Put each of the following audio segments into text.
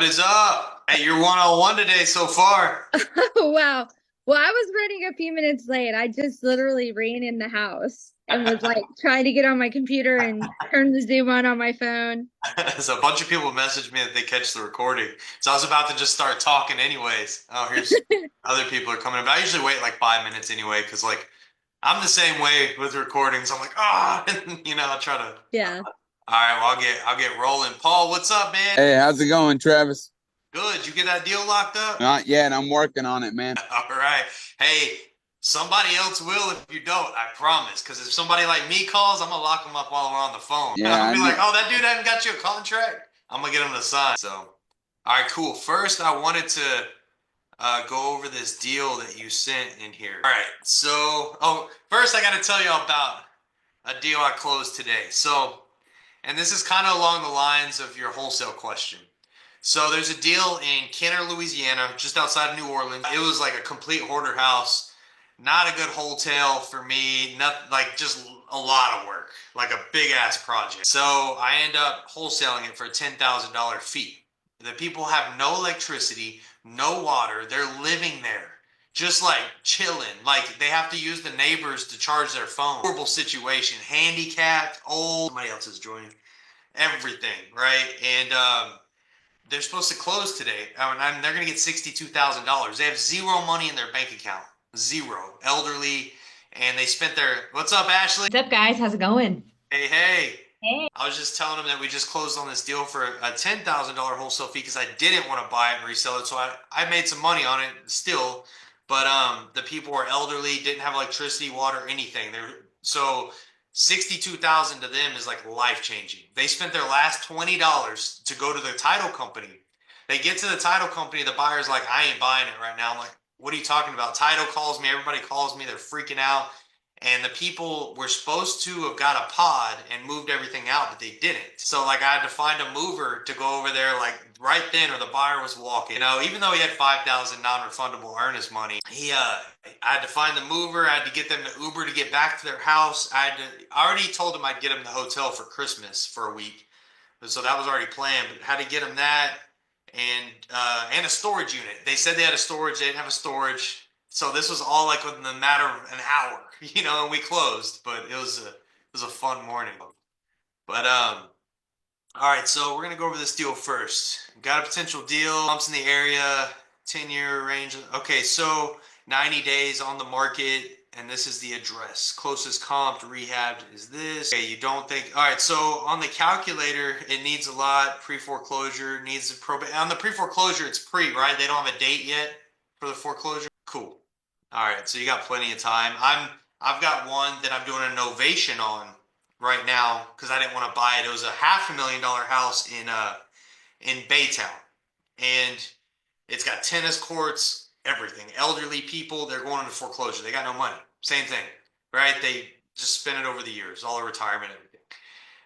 What is up? Hey, you're one-on-one today so far. Wow. Well, I was running a few minutes late. I just literally ran in the house and was like trying to get on my computer and turn the Zoom on my phone. So a bunch of people messaged me that they catch the recording. So I was about to just start talking anyways. Oh, here's other people are coming in. But I usually wait like 5 minutes anyway, because like I'm the same way with recordings. I'm like, and I try to. Yeah. All right, well I'll get rolling. Paul, what's up, man? Hey, how's it going, Travis? Good. You get that deal locked up? Not yet. I'm working on it, man. All right. Hey, somebody else will if you don't, I promise. Because if somebody like me calls, I'm going to lock them up while we're on the phone. I'm Yeah, going I to be know. like, oh, that dude hasn't got you a contract. I'm going to get him to sign. So, all right, cool. First, I wanted to go over this deal that you sent in here. All right. So, first, I got to tell you about a deal I closed today. So, and this is kind of along the lines of your wholesale question. So there's a deal in Kenner, Louisiana, just outside of New Orleans. It was like a complete hoarder house. Not a good wholesale for me. Not like just a lot of work, like a big ass project. So I end up wholesaling it for a $10,000 fee. The people have no electricity, no water. They're living there, just like chilling. Like they have to use the neighbors to charge their phone. Horrible situation. Handicapped, old. Somebody else is joining. Everything, right? And they're supposed to close today. And they're going to get $62,000. They have zero money in their bank account. Zero. Elderly. And they spent their. What's up, Ashley? What's up, guys? How's it going? Hey, hey. Hey. I was just telling them that we just closed on this deal for a $10,000 wholesale fee because I didn't want to buy it and resell it. So I made some money on it still. But the people were elderly, didn't have electricity, water, anything. So 62,000 to them is like life changing. They spent their last $20 to go to the title company. They get to the title company, the buyer's like, I ain't buying it right now. I'm like, what are you talking about? Title calls me, everybody calls me, they're freaking out. And the people were supposed to have got a pod and moved everything out, but they didn't. So like I had to find a mover to go over there like right then, or the buyer was walking. Even though he had 5,000 non-refundable earnest money, I had to find the mover. I had to get them to Uber to get back to their house. I already told them I'd get them the hotel for Christmas for a week, so that was already planned. But had to get them that and a storage unit. They said they had a storage. They didn't have a storage. So this was all like within the matter of an hour, and we closed. But it was a fun morning. But all right. So we're gonna go over this deal first. Got a potential deal. Bumps in the area. 10-year range. Okay, so 90 days on the market. And this is the address. Closest comp to rehab is this. Okay, you don't think. All right, so on the calculator, it needs a lot. Pre-foreclosure needs a probate. On the pre-foreclosure, it's pre, right? They don't have a date yet for the foreclosure. Cool. All right, so you got plenty of time. I've got one that I'm doing a novation on right now because I didn't want to buy it. It was a $500,000 house in Baytown, and it's got tennis courts, everything. Elderly people, they're going into foreclosure. They got no money. Same thing, right? They just spent it over the years, all the retirement, everything.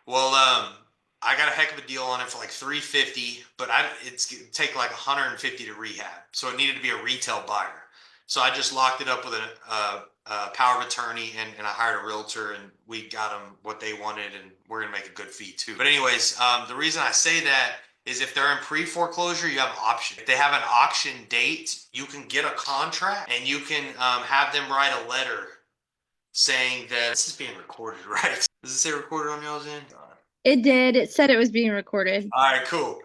Well, I got a heck of a deal on it for like 350, but it's gonna take like 150 to rehab, so it needed to be a retail buyer. So I just locked it up with a power of attorney, and I hired a realtor, and we got them what they wanted, and we're gonna make a good fee too. But anyways, the reason I say that is if they're in pre-foreclosure, you have an option. If they have an auction date, you can get a contract and you can have them write a letter saying that this is being recorded, right? Does it say recorded on y'all's end? It did. It said it was being recorded. All right, cool.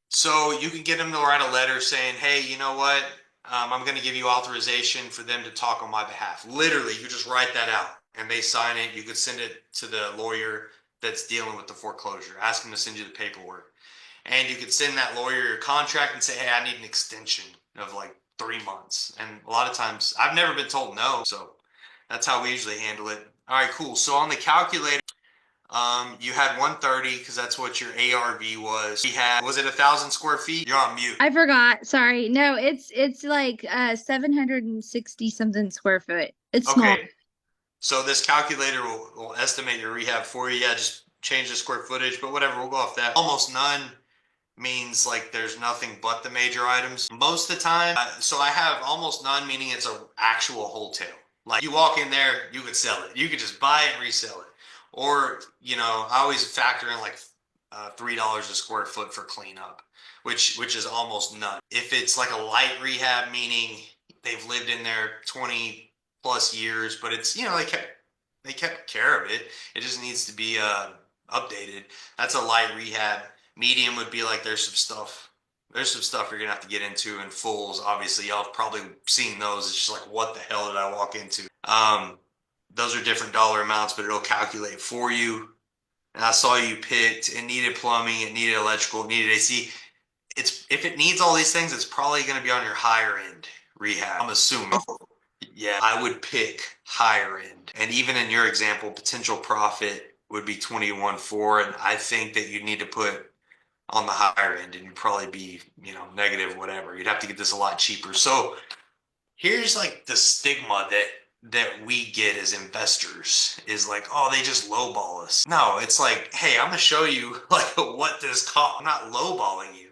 So you can get them to write a letter saying, hey, you know what? I'm going to give you authorization for them to talk on my behalf. Literally, you just write that out and they sign it. You could send it to the lawyer that's dealing with the foreclosure. Ask them to send you the paperwork. And you could send that lawyer your contract and say, hey, I need an extension of like 3 months. And a lot of times, I've never been told no. So that's how we usually handle it. All right, cool. So on the calculator, you had 130 because that's what your ARV was. Was it 1,000 square feet? You're on mute. I forgot. Sorry. No, it's like 760 something square foot. It's small. Okay. So this calculator will estimate your rehab for you. Yeah, just change the square footage, but whatever, we'll go off that. Almost none means like there's nothing but the major items. Most of the time, so I have almost none, meaning it's a actual wholesale. Like you walk in there, you could sell it. You could just buy it and resell it. Or, I always factor in like $3 a square foot for cleanup. which is almost none. If it's like a light rehab, meaning they've lived in there 20 plus years, but it's, they kept care of it. It just needs to be updated. That's a light rehab. Medium would be like there's some stuff. There's some stuff you're gonna have to get into in fulls. Obviously, y'all have probably seen those. It's just like, what the hell did I walk into? Those are different dollar amounts, but it'll calculate for you. And I saw you picked. It needed plumbing. It needed electrical. It needed AC. If it needs all these things, it's probably going to be on your higher end rehab. I'm assuming. Yeah, I would pick higher end. And even in your example, potential profit would be 21.4, and I think that you need to put on the higher end, and you'd probably be, negative whatever. You'd have to get this a lot cheaper. So here's like the stigma that we get as investors is like, oh, they just lowball us. No, it's like, hey, I'm gonna show you like what this cost. I'm not lowballing you.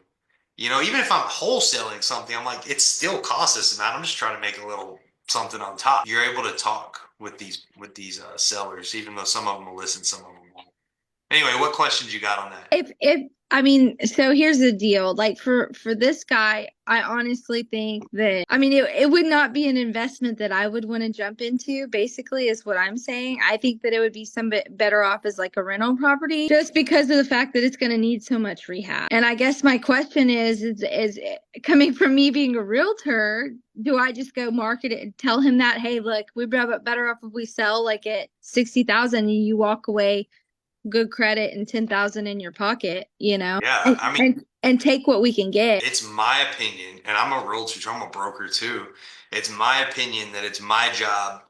Even if I'm wholesaling something, I'm like, it still costs this amount. I'm just trying to make a little something on top. You're able to talk with these sellers, even though some of them will listen, some of them won't. Anyway, what questions you got on that? So here's the deal. Like for this guy, I honestly think that, it would not be an investment that I would want to jump into, basically, is what I'm saying. I think that it would be some bit better off as like a rental property, just because of the fact that it's going to need so much rehab. And I guess my question is coming from me being a realtor, do I just go market it and tell him that, hey, look, we'd be better off if we sell like at 60,000 and you walk away good credit and 10,000 in your pocket, Yeah, and take what we can get. It's my opinion, and I'm a realtor, I'm a broker too. It's my opinion that it's my job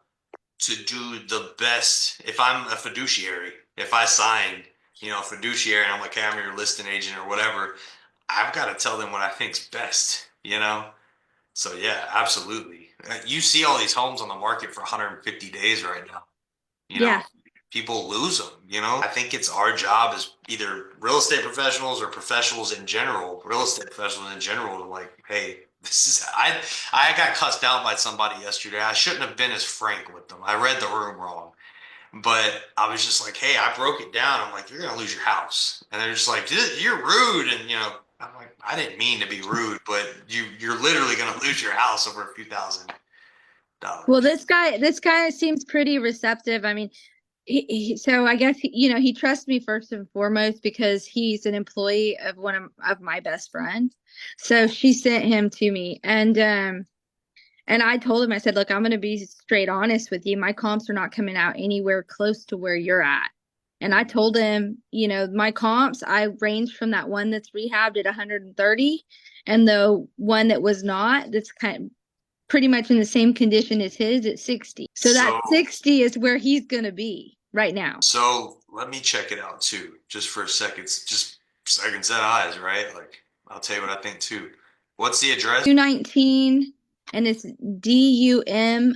to do the best. If I'm a fiduciary, if I signed, a fiduciary, and I'm like, hey, I'm your listing agent or whatever, I've got to tell them what I think's best, So yeah, absolutely. You see all these homes on the market for 150 days right now. Yeah. People lose them, I think it's our job as either real estate professionals or professionals in general, real estate professionals in general, to like, hey, I got cussed out by somebody yesterday. I shouldn't have been as frank with them. I read the room wrong. But I was just like, hey, I broke it down. I'm like, you're gonna lose your house. And they're just like, you're rude. And I'm like, I didn't mean to be rude, but you're literally gonna lose your house over a few $1,000. Well, this guy seems pretty receptive. So I guess he trusts me first and foremost because he's an employee of one of my best friends. So she sent him to me, and I told him, I said, look, I'm going to be straight honest with you. My comps are not coming out anywhere close to where you're at. And I told him, my comps, I ranged from that one that's rehabbed at 130, and the one that was not, that's kind of pretty much in the same condition as his, at 60. So that 60 is where he's going to be right now. So let me check it out too, just for a second. Just second set of eyes, right? Like, I'll tell you what I think too. What's the address? 219, and it's DUMOULIN.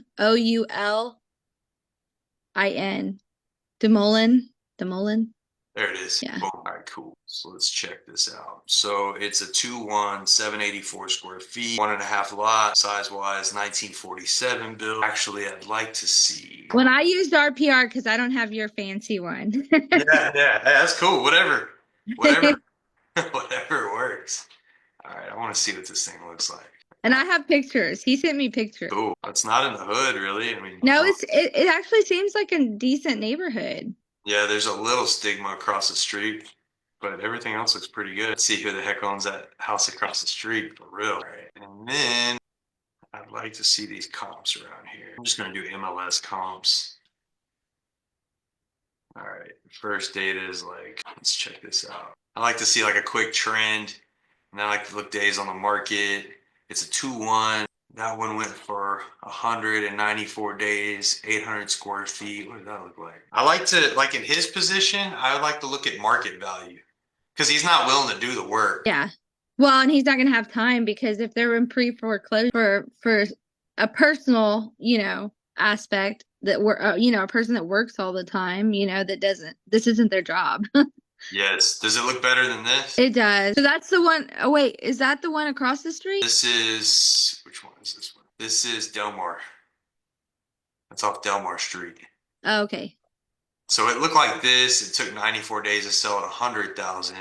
Demoulin. There it is. Yeah. All right, cool. So let's check this out. So it's a 2-1, 784 square feet, 1.5 lot, size-wise, 1947 build. Actually, I'd like to see. When I used RPR, because I don't have your fancy one. Yeah, that's cool. Whatever, whatever works. All right, I want to see what this thing looks like. And I have pictures. He sent me pictures. Cool. It's not in the hood, really. No, it actually seems like a decent neighborhood. Yeah, there's a little stigma across the street, but everything else looks pretty good. Let's see who the heck owns that house across the street, for real. All right. And then I'd like to see these comps around here. I'm just going to do MLS comps. All right. First data is like, let's check this out. I like to see like a quick trend, and then I like to look days on the market. It's a 2-1. That one went for 194 days, 800 square feet. What did that look like? I like to, like in his position, I would like to look at market value because he's not willing to do the work. Yeah. Well, and he's not going to have time because if they're in pre-foreclosure for a personal, aspect that we're, a person that works all the time, this isn't their job. Yes. Does it look better than this? It does. So that's the one. Oh, wait. Is that the one across the street? Which one is this one? This is Delmar. That's off Delmar Street. Oh, okay. So it looked like this. It took 94 days to sell at 100,000.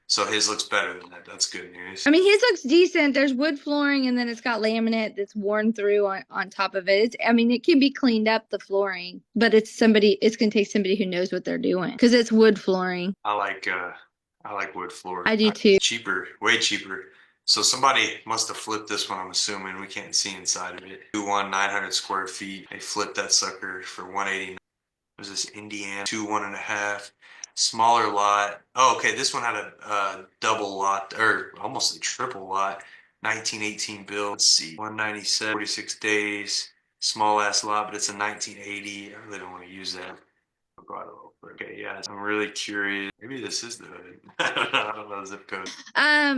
So his looks better than that. That's good news. I mean, his looks decent. There's wood flooring, and then it's got laminate that's worn through on top of it. I mean, it can be cleaned up, the flooring, but it's going to take somebody who knows what they're doing because it's wood flooring. I like wood floor. I do too. Cheaper, way cheaper. So somebody must have flipped this one, I'm assuming. We can't see inside of it. 900 square feet. They flipped that sucker for 189. Was this Indiana? 1.5. Smaller lot. Oh, okay. This one had a double lot, or almost a triple lot. 1918 build. Let's see. 197, 46 days. Small ass lot, but it's a 1980. I really don't want to use that. Okay, yeah, I'm really curious. Maybe this is the hood. I don't know the zip code.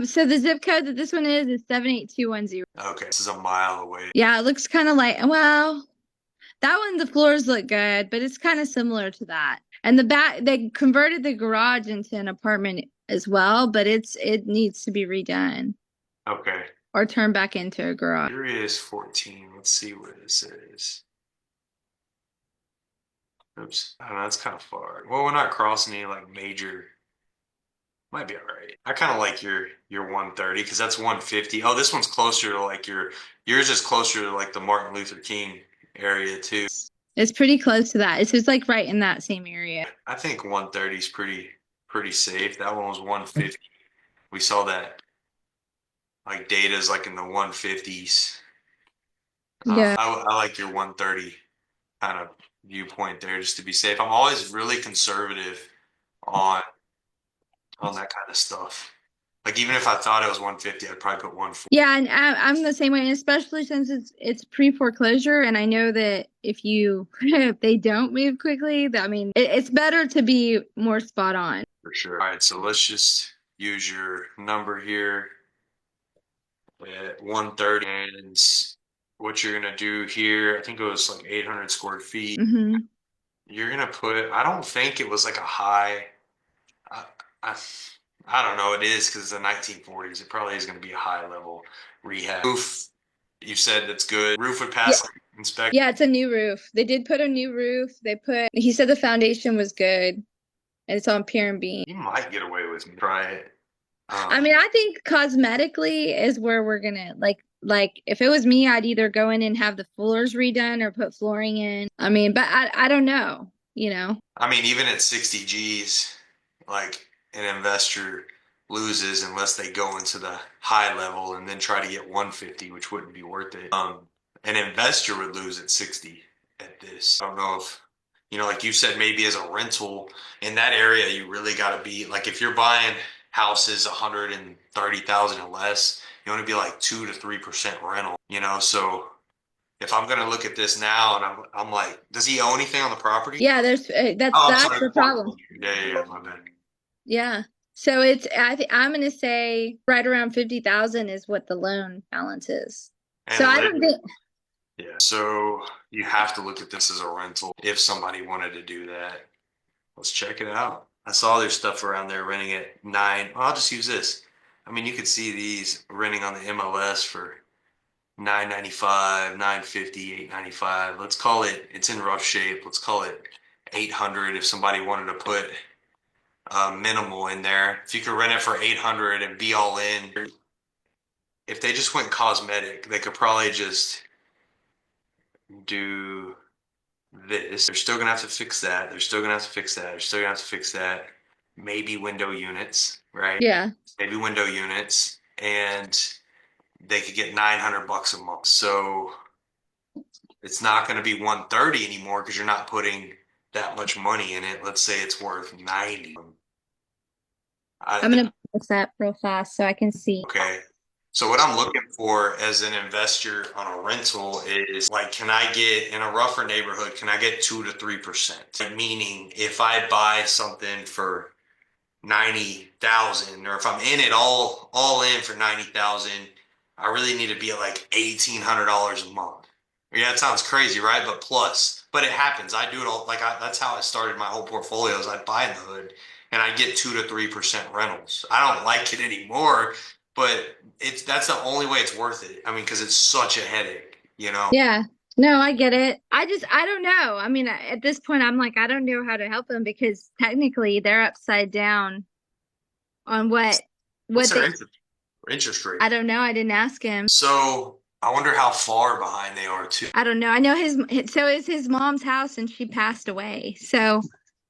So the zip code that this one is 78210. Okay, this is a mile away. Yeah, it looks kind of like, well, that one, the floors look good, but it's kind of similar to that. And the back, they converted the garage into an apartment as well, but it needs to be redone. Okay. Or turned back into a garage. Here is 14. Let's see where this is. Oops. Oh, that's kind of far. Well, we're not crossing any like major. Might be all right. I kind of like your 130 because that's 150. Oh, this one's closer to like yours is closer to like the Martin Luther King area too. It's pretty close to that. It's like right in that same area. I think 130 is pretty safe. That one was 150. We saw that like data's like in the 150s. Yeah. I like your 130 kind of viewpoint there just to be safe. I'm always really conservative on that kind of stuff. Like even if I thought it was 150, I'd probably put 140. Yeah, and I'm the same way, especially since it's pre-foreclosure, and I know that if they don't move quickly, I mean, it's better to be more spot on. For sure. All right, so let's just use your number here at 130, and what you're gonna do here, I think it was like 800 square feet. Mm-hmm. You're gonna put, I don't think it was like a high, I don't know, it is because it's the 1940s. It probably is going to be a high level rehab. Roof, you said that's good. Roof would pass inspection. Yeah, it's a new roof. They did put a new roof. He said the foundation was good, and it's on pier and beam. You might get away with me. Try it. I mean, I think cosmetically is where we're gonna like if it was me, I'd either go in and have the floors redone or put flooring in. I mean, but I don't know, you know. I mean, even at 60 G's, like an investor loses unless they go into the high level and then try to get 150, which wouldn't be worth it. An investor would lose at 60 at this. I don't know if, like you said, maybe as a rental in that area, you really got to be like, if you're buying houses 130,000 or less, you want to be like 2 to 3% rental, so if I'm going to look at this now and I'm like, does he own anything on the property? Yeah, that's the problem. Yeah, my bad. Yeah. So I'm going to say right around 50,000 is what the loan balance is. And so I don't think. Yeah. So you have to look at this as a rental if somebody wanted to do that. Let's check it out. I saw there's stuff around there renting at 9. Well, I'll just use this. I mean, you could see these renting on the MLS for $995, $950, $895. Let's call it, it's in rough shape. Let's call it $800 if somebody wanted to put minimal in there. If you could rent it for $800 and be all in, if they just went cosmetic, they could probably just do this. They're still gonna have to fix that. They're still gonna have to fix that. They're still gonna have to fix that. Maybe window units, right? Yeah. Maybe window units, and they could get $900 a month. So it's not going to be 130 anymore because you're not putting that much money in it. Let's say it's worth 90. I'm going to fix that real fast so I can see. Okay. So what I'm looking for as an investor on a rental is like, can I get in a rougher neighborhood, can I get 2 to 3%? Meaning if I buy something for 90,000, or if I'm in it all in for 90,000, I really need to be at like $1,800 a month. Yeah, it sounds crazy, right? But it happens. I do it all. That's how I started my whole portfolio. Is I'd buy in the hood and I get 2 to 3% rentals. I don't like it anymore, but that's the only way it's worth it. I mean, because it's such a headache, Yeah. No, I get it. I don't know. I mean, at this point, I'm like, I don't know how to help them because technically they're upside down on what What's their they, interest rate? I don't know. I didn't ask him. So I wonder how far behind they are too. I don't know. I know so it's his mom's house and she passed away. So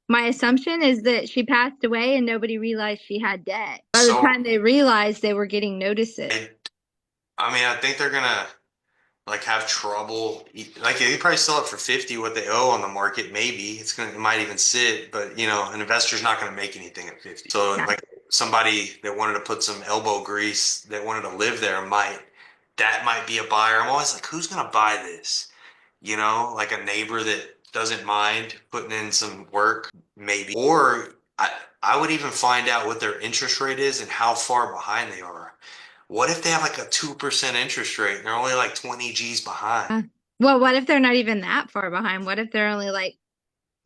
my assumption is that she passed away and nobody realized she had debt. By the time they realized, they were getting notices. I mean, I think they're gonna like have trouble. Like they probably sell it for 50 what they owe on the market. Maybe it might even sit, but you know, an investor's not gonna make anything at 50. So like somebody that wanted to put some elbow grease that wanted to live there that might be a buyer. I'm always like, who's gonna buy this? You know, like a neighbor that doesn't mind putting in some work, maybe. Or I would even find out what their interest rate is and how far behind they are. What if they have like a 2% interest rate and they're only like 20 G's behind? Well, what if they're not even that far behind? What if they're only like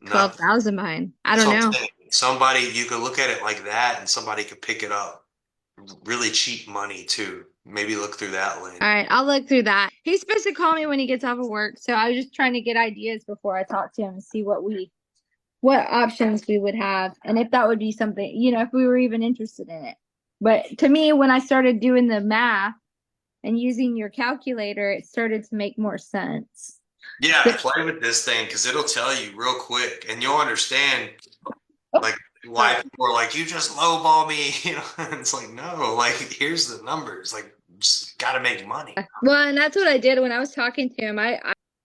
12,000 behind? I don't know. Somebody, you could look at it like that and somebody could pick it up really cheap money too. Maybe look through that lens. All right, I'll look through that. He's supposed to call me when he gets off of work, so I was just trying to get ideas before I talk to him and see what options we would have and if that would be something, if we were even interested in it. But to me, when I started doing the math and using your calculator, it started to make more sense. Yeah, play with this thing because it'll tell you real quick and you'll understand like why people are like, you just lowball me. You know, it's like, no, like here's the numbers. Like, just gotta make money. Well, and that's what I did when I was talking to him.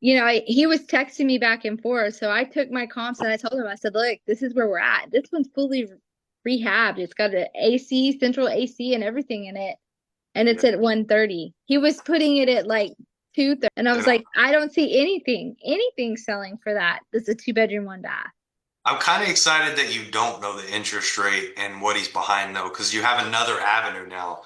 He was texting me back and forth. So I took my comps and I told him, I said, look, this is where we're at. This one's fully rehabbed. It's got an AC, central AC and everything in it. And it's at 130. He was putting it at like 230. And I was like, I don't see anything selling for that. This is a 2-bedroom, 1-bath. I'm kind of excited that you don't know the interest rate and what he's behind though, because you have another avenue now.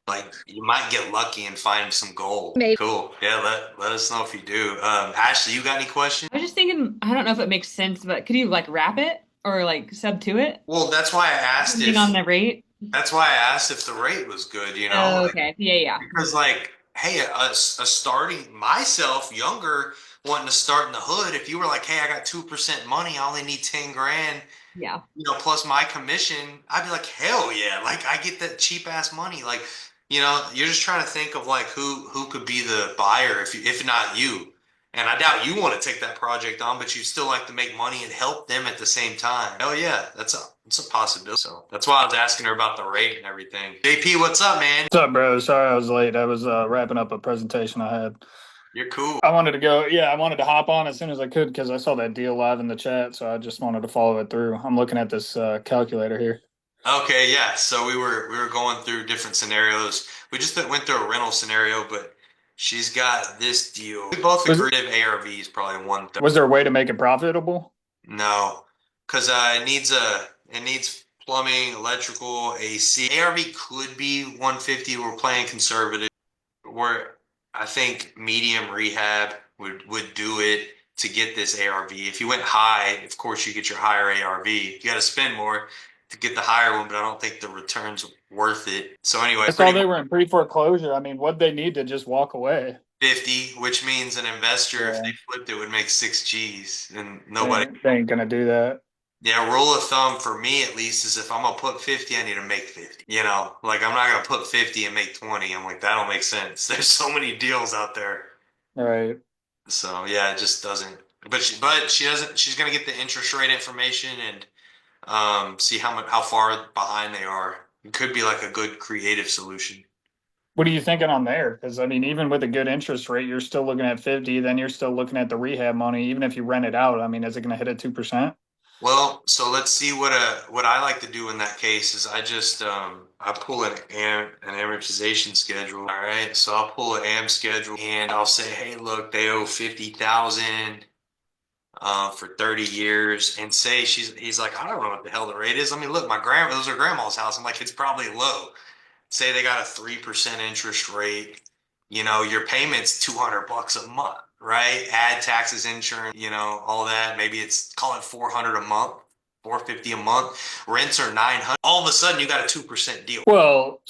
Like you might get lucky and find some gold. Maybe. Cool. Yeah, let us know if you do. Ashley, you got any questions? I was just thinking, I don't know if it makes sense, but could you like wrap it or like sub to it? Well, that's why I asked Depending on the rate. That's why I asked if the rate was good, you know? Oh, okay. Yeah. Because like, hey, a starting myself younger wanting to start in the hood, if you were like, hey, I got 2% money, I only need 10 grand, Yeah. Plus my commission, I'd be like, hell yeah, like I get that cheap ass money. Like, you're just trying to think of like who could be the buyer if not you. And I doubt you want to take that project on, but you still like to make money and help them at the same time. Oh yeah, it's a possibility. So that's why I was asking her about the rate and everything. JP, what's up, man? What's up, bro? Sorry I was late. I was wrapping up a presentation I had. You're cool. I wanted to hop on as soon as I could because I saw that deal live in the chat, so I just wanted to follow it through. I'm looking at this calculator here. Okay, yeah. So we were going through different scenarios. We just went through a rental scenario, but she's got this deal. We both agreed ARVs probably 130. Was there a way to make it profitable? No, because it needs plumbing, electrical, AC. ARV could be 150. We're playing conservative. I think medium rehab would do it to get this ARV. If you went high, of course you get your higher ARV. You got to spend more to get the higher one, but I don't think the return's worth it. So anyway, I saw they were in pre-foreclosure. I mean, what'd they need to just walk away? 50, which means an investor, if they flipped it, would make 6 G's, and nobody. They ain't gonna do that. Yeah, rule of thumb for me at least is if I'm gonna put 50, I need to make 50. Like I'm not gonna put 50 and make 20. I'm like, that don't make sense. There's so many deals out there. Right. So yeah, it just doesn't. But she doesn't. She's gonna get the interest rate information and see how far behind they are. It could be like a good creative solution. What are you thinking on there? Because I mean, even with a good interest rate, you're still looking at 50. Then you're still looking at the rehab money. Even if you rent it out, I mean, is it going to hit at 2%? Well, so let's see what I like to do in that case is I just I pull an amortization schedule. All right, so I'll pull an AM schedule and I'll say, hey, look, they owe 50,000 for 30 years, and say he's like, I don't know what the hell the rate is. I mean, look, it was her grandma's house. I'm like, it's probably low. Say they got a 3% interest rate. Your payment's $200 a month. Right? Add taxes, insurance, all that. Maybe call it $400 a month, $450 a month. Rents are $900. All of a sudden, you got a 2% deal. Well,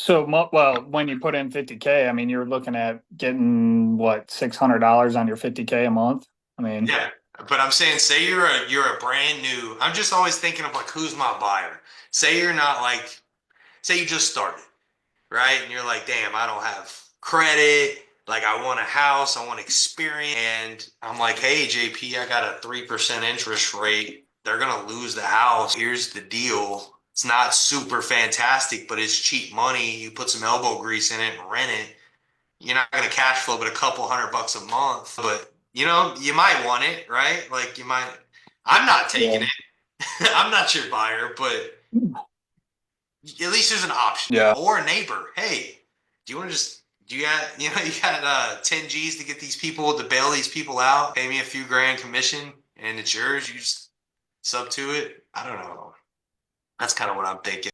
when you put in 50K, I mean, you're looking at getting what, $600 on your 50K a month. I mean, yeah. But I'm saying, say you're a brand new. I'm just always thinking of like, who's my buyer? Say you're not like say you just started, right? And you're like, damn, I don't have credit. Like, I want a house, I want experience. And I'm like, hey, JP, I got a 3% interest rate. They're going to lose the house. Here's the deal. It's not super fantastic, but it's cheap money. You put some elbow grease in it and rent it. You're not going to cash flow, but a couple $100 a month. But, you know, you might want it, right? Like, you might. I'm not taking it. I'm not your buyer, but at least there's an option. Yeah. Or a neighbor. Hey, do you want to just, you got 10 G's to get these people, to bail these people out, pay me a few grand commission, and it's yours. You just sub to it. I don't know. That's kind of what I'm thinking.